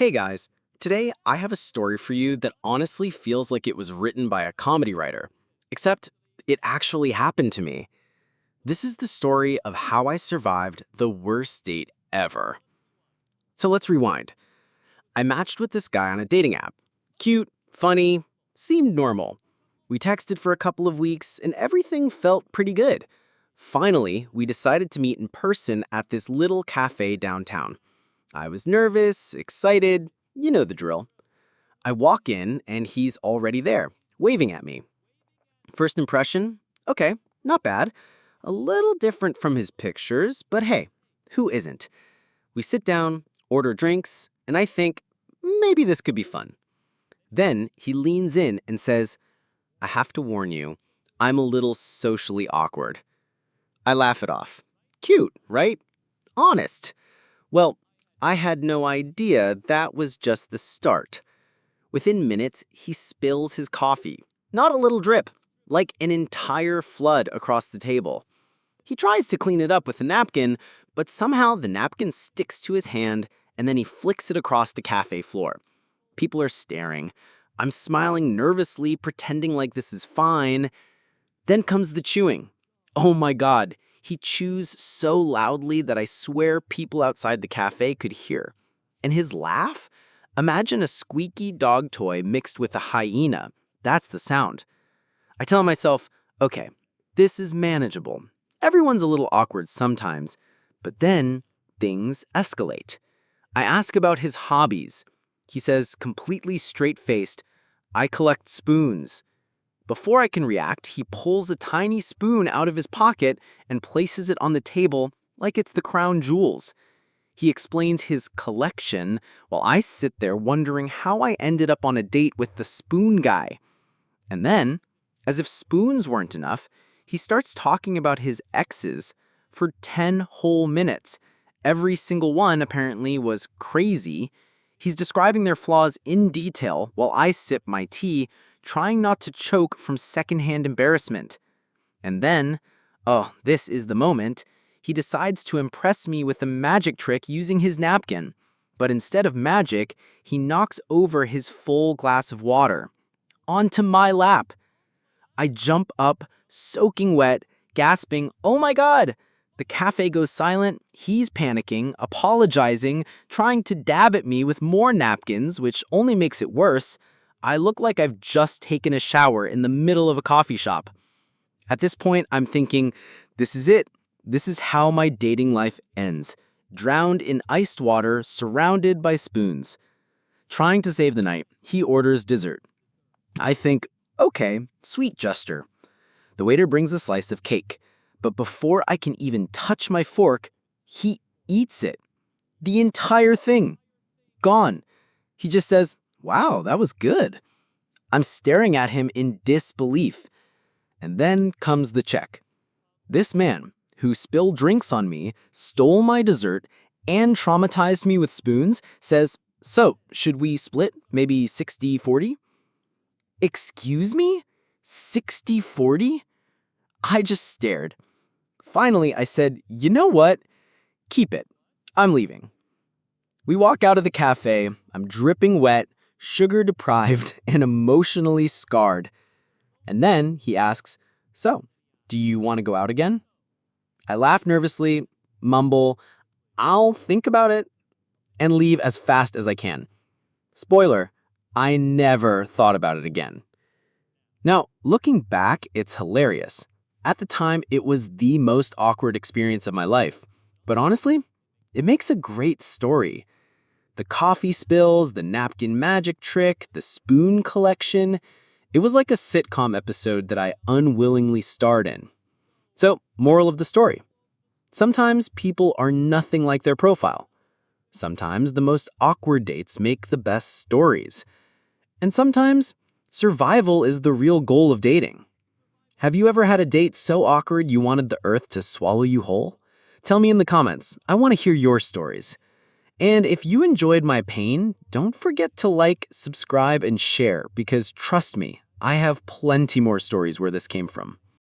Hey guys, today I have a story for you that honestly feels like it was written by a comedy writer, except it actually happened to me. This is the story of how I survived the worst date ever. So let's rewind. I matched with this guy on a dating app. Cute, funny, seemed normal. We texted for a couple of weeks and everything felt pretty good. Finally, we decided to meet in person at this little cafe downtown. I was nervous, excited, you know the drill. I walk in and he's already there, waving at me. First impression? Okay, not bad. A little different from his pictures, but hey, who isn't? We sit down, order drinks, and I think maybe this could be fun. Then he leans in and says, I have to warn you, I'm a little socially awkward. I laugh it off. Cute, right? Honest. Well, I had no idea that was just the start. Within minutes, he spills his coffee. Not a little drip, like an entire flood across the table. He tries to clean it up with a napkin, but somehow the napkin sticks to his hand and then he flicks it across the cafe floor. People are staring. I'm smiling nervously, pretending like this is fine. Then comes the chewing. Oh my God. He chews so loudly that I swear people outside the cafe could hear. And his laugh? Imagine a squeaky dog toy mixed with a hyena. That's the sound. I tell myself, okay, this is manageable. Everyone's a little awkward sometimes. But then things escalate. I ask about his hobbies. He says, completely straight-faced, I collect spoons. Before I can react, he pulls a tiny spoon out of his pocket and places it on the table like it's the crown jewels. He explains his collection while I sit there wondering how I ended up on a date with the spoon guy. And then, as if spoons weren't enough, he starts talking about his exes for 10 whole minutes. Every single one apparently was crazy. He's describing their flaws in detail while I sip my tea, trying not to choke from secondhand embarrassment. And then, oh, this is the moment, he decides to impress me with a magic trick using his napkin. But instead of magic, he knocks over his full glass of water onto my lap. I jump up, soaking wet, gasping, oh my God! The cafe goes silent, he's panicking, apologizing, trying to dab at me with more napkins, which only makes it worse. I look like I've just taken a shower in the middle of a coffee shop. At this point, I'm thinking, this is it. This is how my dating life ends. Drowned in iced water, surrounded by spoons. Trying to save the night, he orders dessert. I think, okay, sweet gesture. The waiter brings a slice of cake, but before I can even touch my fork, he eats it. The entire thing. Gone. He just says, wow, that was good. I'm staring at him in disbelief. And then comes the check. This man, who spilled drinks on me, stole my dessert, and traumatized me with spoons, says, so, should we split? Maybe 60-40? Excuse me? 60-40? I just stared. Finally, I said, you know what? Keep it. I'm leaving. We walk out of the cafe. I'm dripping wet, sugar-deprived, and emotionally scarred. And then he asks, so, do you want to go out again? I laugh nervously, mumble, I'll think about it, and leave as fast as I can. Spoiler, I never thought about it again. Now, looking back, it's hilarious. At the time, it was the most awkward experience of my life. But honestly, it makes a great story. The coffee spills, the napkin magic trick, the spoon collection. It was like a sitcom episode that I unwillingly starred in. So, moral of the story. Sometimes people are nothing like their profile. Sometimes the most awkward dates make the best stories. And sometimes survival is the real goal of dating. Have you ever had a date so awkward you wanted the earth to swallow you whole? Tell me in the comments. I want to hear your stories. And if you enjoyed my pain, don't forget to like, subscribe, and share because trust me, I have plenty more stories where this came from.